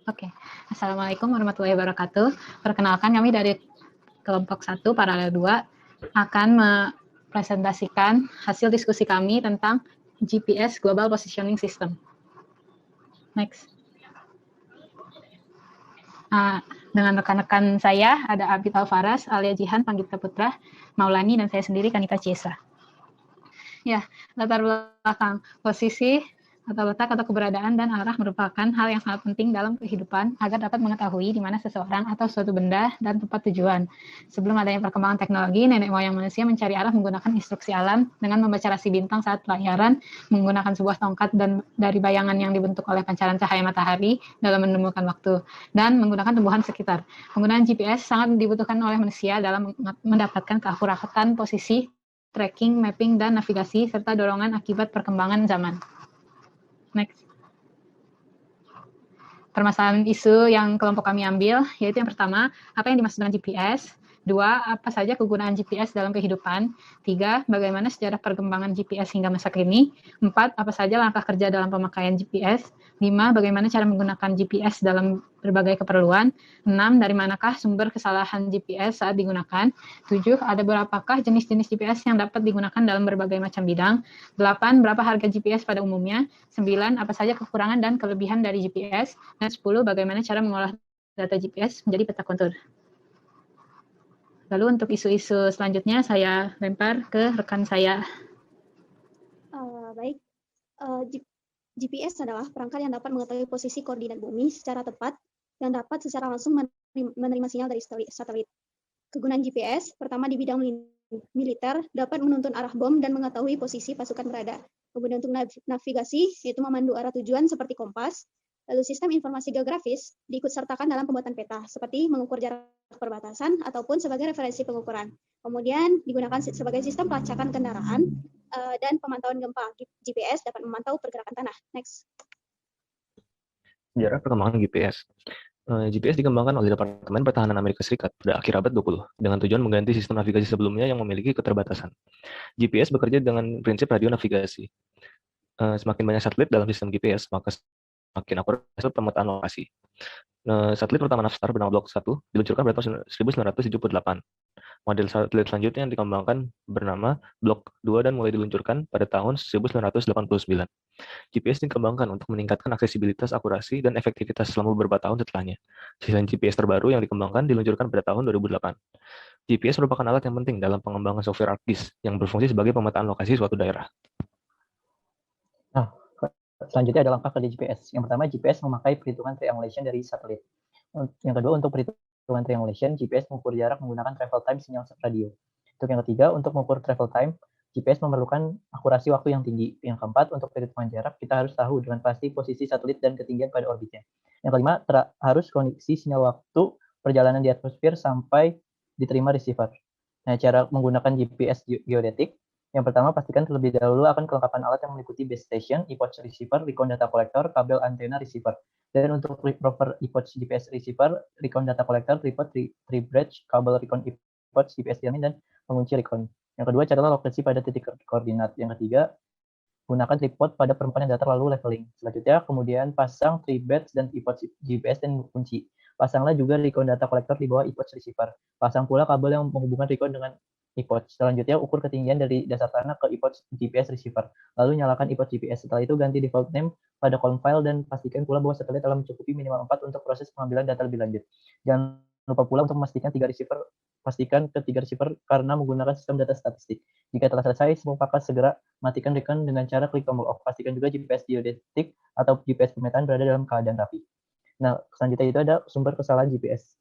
Oke, Assalamualaikum warahmatullahi wabarakatuh. Perkenalkan, kami dari kelompok 1 paralel 2 akan mempresentasikan hasil diskusi kami tentang GPS Global Positioning System. Next. Dengan rekan-rekan saya ada Abid Alfaras, Alia Jihan, Panggita Putra, Maulani, dan saya sendiri Kanita Ciesa. Ya, latar belakang posisi atau letak atau keberadaan dan arah merupakan hal yang sangat penting dalam kehidupan agar dapat mengetahui di mana seseorang atau suatu benda dan tempat tujuan. Sebelum adanya perkembangan teknologi, nenek moyang manusia mencari arah menggunakan instruksi alam dengan membaca rasi bintang saat pelayaran, menggunakan sebuah tongkat dan dari bayangan yang dibentuk oleh pancaran cahaya matahari dalam menemukan waktu, dan menggunakan tumbuhan sekitar. Penggunaan GPS sangat dibutuhkan oleh manusia dalam mendapatkan keakuratan posisi, tracking, mapping, dan navigasi, serta dorongan akibat perkembangan zaman. Next. Permasalahan isu yang kelompok kami ambil, yaitu yang pertama, apa yang dimaksud dengan GPS? 2, apa saja kegunaan GPS dalam kehidupan? 3, bagaimana sejarah perkembangan GPS hingga masa kini? 4, apa saja langkah kerja dalam pemakaian GPS? 5, bagaimana cara menggunakan GPS dalam berbagai keperluan? 6, dari manakah sumber kesalahan GPS saat digunakan? 7, ada berapakah jenis-jenis GPS yang dapat digunakan dalam berbagai macam bidang? 8, berapa harga GPS pada umumnya? 9, apa saja kekurangan dan kelebihan dari GPS? Dan 10, bagaimana cara mengolah data GPS menjadi peta kontur. Lalu untuk isu-isu selanjutnya saya lempar ke rekan saya. Baik, GPS adalah perangkat yang dapat mengetahui posisi koordinat bumi secara tepat dan dapat secara langsung menerima sinyal dari satelit. Kegunaan GPS, pertama di bidang militer, dapat menuntun arah bom dan mengetahui posisi pasukan berada. Kemudian untuk navigasi, yaitu memandu arah tujuan seperti kompas. Lalu sistem informasi geografis diikutsertakan dalam pembuatan peta, seperti mengukur jarak perbatasan ataupun sebagai referensi pengukuran. Kemudian digunakan sebagai sistem pelacakan kendaraan dan pemantauan gempa. GPS dapat memantau pergerakan tanah. Next. Sejarah perkembangan GPS. GPS dikembangkan oleh Departemen Pertahanan Amerika Serikat pada akhir abad 20 dengan tujuan mengganti sistem navigasi sebelumnya yang memiliki keterbatasan. GPS bekerja dengan prinsip radio navigasi. Semakin banyak satelit dalam sistem GPS, maka semakin akurat hasil pemetaan lokasi. Satelit pertama Navstar bernama Block 1 diluncurkan pada tahun 1978. Model satelit selanjutnya yang dikembangkan bernama Block 2 dan mulai diluncurkan pada tahun 1989. GPS dikembangkan untuk meningkatkan aksesibilitas, akurasi, dan efektivitas selama beberapa tahun setelahnya. Selain GPS terbaru yang dikembangkan diluncurkan pada tahun 2008. GPS merupakan alat yang penting dalam pengembangan software ArcGIS yang berfungsi sebagai pemetaan lokasi suatu daerah. Nah, selanjutnya ada langkah kerja GPS. Yang pertama, GPS memakai perhitungan triangulation dari satelit. Yang kedua, untuk perhitungan triangulation, GPS mengukur jarak menggunakan travel time sinyal radio. Untuk yang ketiga, untuk mengukur travel time, GPS memerlukan akurasi waktu yang tinggi. Yang keempat, untuk perhitungan jarak, kita harus tahu dengan pasti posisi satelit dan ketinggian pada orbitnya. Yang kelima, harus kondisi sinyal waktu perjalanan di atmosfer sampai diterima receiver. Nah, cara menggunakan GPS geodetik, yang pertama, pastikan terlebih dahulu akan kelengkapan alat yang meliputi base station, ePODs receiver, recon data collector, kabel antena receiver. Dan untuk proper ePODs GPS receiver, recon data collector, tripod, tri-bridge, kabel recon ePODs GPS jamin, dan pengunci recon. Yang kedua, carilah lokasi pada titik koordinat. Yang ketiga, gunakan tripod pada perempuan yang datar lalu leveling. Selanjutnya, kemudian pasang tri-bridge dan ePODs GPS dan kunci. Pasanglah juga recon data collector di bawah ePODs receiver. Pasang pula kabel yang menghubungkan recon dengan ePODs. Selanjutnya, ukur ketinggian dari dasar tanah ke ePODs GPS receiver. Lalu nyalakan ePODs GPS. Setelah itu, ganti default name pada column file dan pastikan pula bahwa satelit telah mencukupi minimal 4 untuk proses pengambilan data lebih lanjut. Jangan lupa pula untuk memastikan pastikan ketiga receiver karena menggunakan sistem data statistik. Jika telah selesai, semua paket segera matikan recon dengan cara klik tombol off. Pastikan juga GPS geodetik atau GPS pemetaan berada dalam keadaan rapi. Nah, selanjutnya itu ada sumber kesalahan GPS.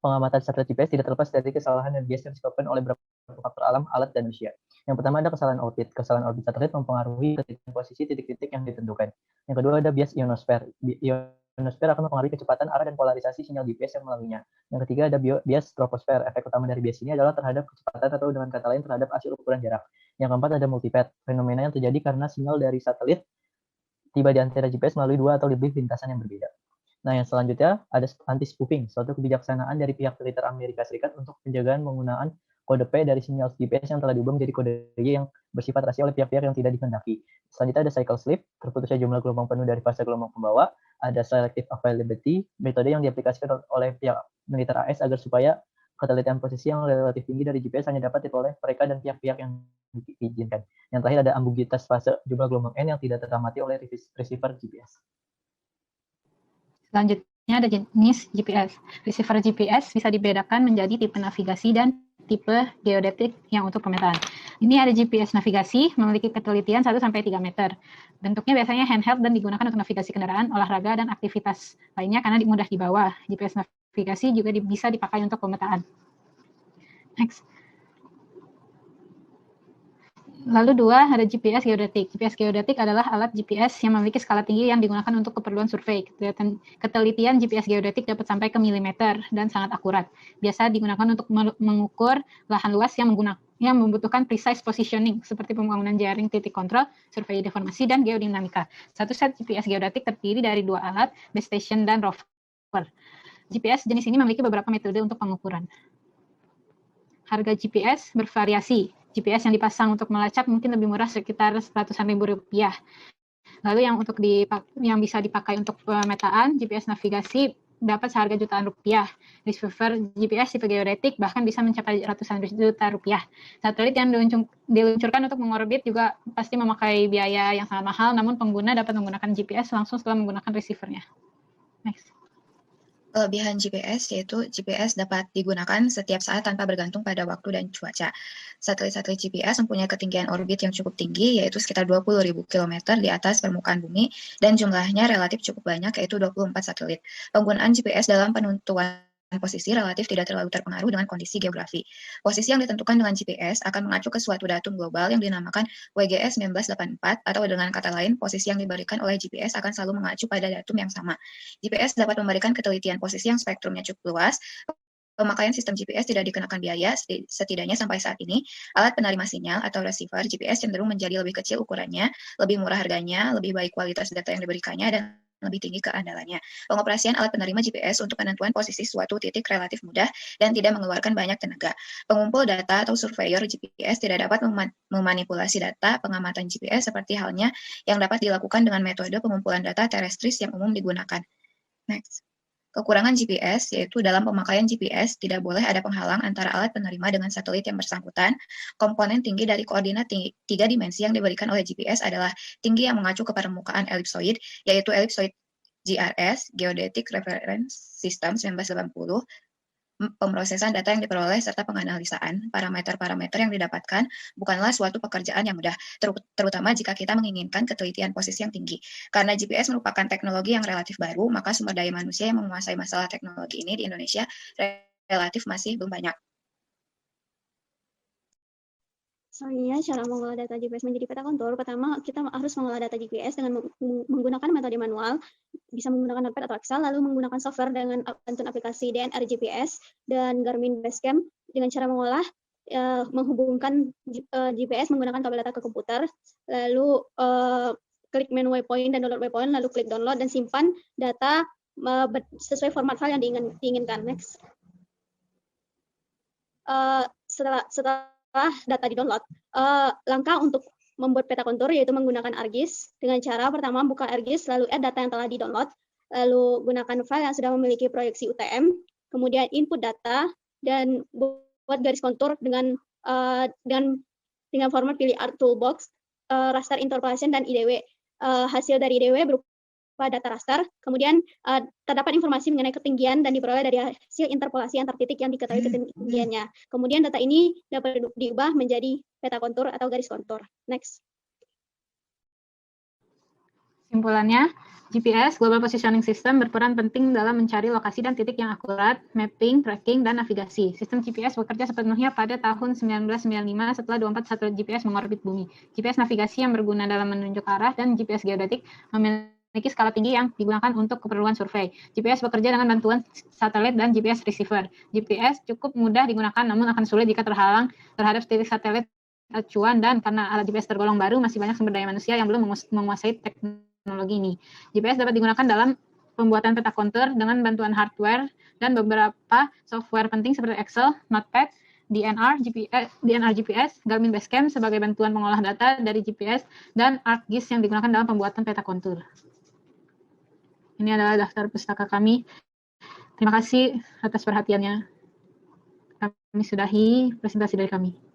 Pengamatan satelit GPS tidak terlepas dari kesalahan yang biasa disebabkan oleh beberapa faktor alam, alat, dan manusia. Yang pertama ada kesalahan orbit. Kesalahan orbit satelit mempengaruhi posisi titik-titik yang ditentukan. Yang kedua ada bias ionosfer. Ionosfer akan mempengaruhi kecepatan, arah, dan polarisasi sinyal GPS yang melaluinya. Yang ketiga ada bias troposfer. Efek utama dari bias ini adalah terhadap kecepatan atau dengan kata lain terhadap hasil ukuran jarak. Yang keempat ada multipath. Fenomena yang terjadi karena sinyal dari satelit tiba di antara GPS melalui dua atau lebih lintasan yang berbeda. Nah, yang selanjutnya ada anti-spoofing, suatu kebijaksanaan dari pihak militer Amerika Serikat untuk penjagaan penggunaan kode P dari sinyal GPS yang telah diubah menjadi kode Y yang bersifat rahasia oleh pihak-pihak yang tidak dikehendaki. Selanjutnya ada cycle slip, terputusnya jumlah gelombang penuh dari fase gelombang pembawa. Ada selective availability, metode yang diaplikasikan oleh pihak militer AS agar supaya ketelitian posisi yang relatif tinggi dari GPS hanya dapat diperoleh mereka dan pihak-pihak yang diizinkan. Yang terakhir ada ambiguitas fase jumlah gelombang N yang tidak teramati oleh receiver GPS. Selanjutnya ada jenis GPS. Receiver GPS bisa dibedakan menjadi tipe navigasi dan tipe geodetik yang untuk pemetaan. Ini ada GPS navigasi memiliki ketelitian 1-3 meter. Bentuknya biasanya handheld dan digunakan untuk navigasi kendaraan, olahraga, dan aktivitas lainnya karena mudah dibawa. GPS navigasi juga bisa dipakai untuk pemetaan. Next. Lalu 2, ada GPS geodetik. GPS geodetik adalah alat GPS yang memiliki skala tinggi yang digunakan untuk keperluan survei. Ketelitian GPS geodetik dapat sampai ke milimeter dan sangat akurat. Biasa digunakan untuk mengukur lahan luas yang membutuhkan precise positioning, seperti pembangunan jaring titik kontrol, survei deformasi, dan geodinamika. Satu set GPS geodetik terdiri dari 2 alat, base station dan rover. GPS jenis ini memiliki beberapa metode untuk pengukuran. Harga GPS bervariasi. GPS yang dipasang untuk melacak mungkin lebih murah, sekitar ratusan ribu rupiah. Lalu yang bisa dipakai untuk pemetaan, GPS navigasi dapat seharga jutaan rupiah. Receiver GPS tipe geodetik bahkan bisa mencapai ratusan juta rupiah. Satelit yang diluncurkan untuk mengorbit juga pasti memakai biaya yang sangat mahal, namun pengguna dapat menggunakan GPS langsung setelah menggunakan receivernya. Next. Kelebihan GPS yaitu GPS dapat digunakan setiap saat tanpa bergantung pada waktu dan cuaca. Satelit-satelit GPS mempunyai ketinggian orbit yang cukup tinggi, yaitu sekitar 20.000 km di atas permukaan bumi, dan jumlahnya relatif cukup banyak, yaitu 24 satelit. Penggunaan GPS dalam penentuan posisi relatif tidak terlalu terpengaruh dengan kondisi geografi. Posisi yang ditentukan dengan GPS akan mengacu ke suatu datum global yang dinamakan WGS 1984, atau dengan kata lain, posisi yang diberikan oleh GPS akan selalu mengacu pada datum yang sama. GPS dapat memberikan ketelitian posisi yang spektrumnya cukup luas. Pemakaian sistem GPS tidak dikenakan biaya, setidaknya sampai saat ini. Alat penerima sinyal atau receiver GPS cenderung menjadi lebih kecil ukurannya, lebih murah harganya, lebih baik kualitas data yang diberikannya, dan lebih tinggi keandalannya. Pengoperasian alat penerima GPS untuk penentuan posisi suatu titik relatif mudah dan tidak mengeluarkan banyak tenaga. Pengumpul data atau surveyor GPS tidak dapat memanipulasi data pengamatan GPS seperti halnya yang dapat dilakukan dengan metode pengumpulan data terestris yang umum digunakan. Next. Kekurangan GPS, yaitu dalam pemakaian GPS tidak boleh ada penghalang antara alat penerima dengan satelit yang bersangkutan. Komponen tinggi dari koordinat 3 dimensi yang diberikan oleh GPS adalah tinggi yang mengacu ke permukaan elipsoid, yaitu elipsoid GRS, Geodetic Reference System 1980, pemrosesan data yang diperoleh serta penganalisaan parameter-parameter yang didapatkan bukanlah suatu pekerjaan yang mudah, terutama jika kita menginginkan ketelitian posisi yang tinggi. Karena GPS merupakan teknologi yang relatif baru, maka sumber daya manusia yang menguasai masalah teknologi ini di Indonesia relatif masih belum banyak. Selanjutnya, cara mengolah data GPS menjadi peta kontur. Pertama, kita harus mengolah data GPS dengan menggunakan metode manual, bisa menggunakan Notepad atau Excel, lalu menggunakan software dengan bantuan aplikasi DNR GPS dan Garmin Basecamp. Dengan cara mengolah, menghubungkan GPS menggunakan kabel data ke komputer, lalu klik menu waypoint dan download waypoint, lalu klik download dan simpan data sesuai format file yang diinginkan. Next. Setelah data di-download, langkah untuk membuat peta kontur yaitu menggunakan ArcGIS. Dengan cara pertama buka ArcGIS, lalu add data yang telah di-download, lalu gunakan file yang sudah memiliki proyeksi UTM, kemudian input data, dan buat garis kontur dengan format pilih Art Toolbox, raster interpolation, dan IDW. Hasil dari IDW berupa data raster, kemudian terdapat informasi mengenai ketinggian dan diperoleh dari hasil interpolasi antar titik yang diketahui ketinggiannya. Kemudian data ini dapat diubah menjadi peta kontur atau garis kontur. Next. Simpulannya, GPS, Global Positioning System, berperan penting dalam mencari lokasi dan titik yang akurat, mapping, tracking, dan navigasi. Sistem GPS bekerja sepenuhnya pada tahun 1995 setelah 24 satelit GPS mengorbit bumi. GPS navigasi yang berguna dalam menunjuk arah dan GPS geodetik memiliki skala tinggi yang digunakan untuk keperluan survei. GPS bekerja dengan bantuan satelit dan GPS receiver. GPS cukup mudah digunakan, namun akan sulit jika terhalang terhadap titik satelit acuan, dan karena alat GPS tergolong baru, masih banyak sumber daya manusia yang belum menguasai teknologi ini. GPS dapat digunakan dalam pembuatan peta kontur dengan bantuan hardware dan beberapa software penting seperti Excel, Notepad, DNR GPS, Garmin Basecamp sebagai bantuan mengolah data dari GPS, dan ArcGIS yang digunakan dalam pembuatan peta kontur. Ini adalah daftar pustaka kami. Terima kasih atas perhatiannya. Kami sudahi presentasi dari kami.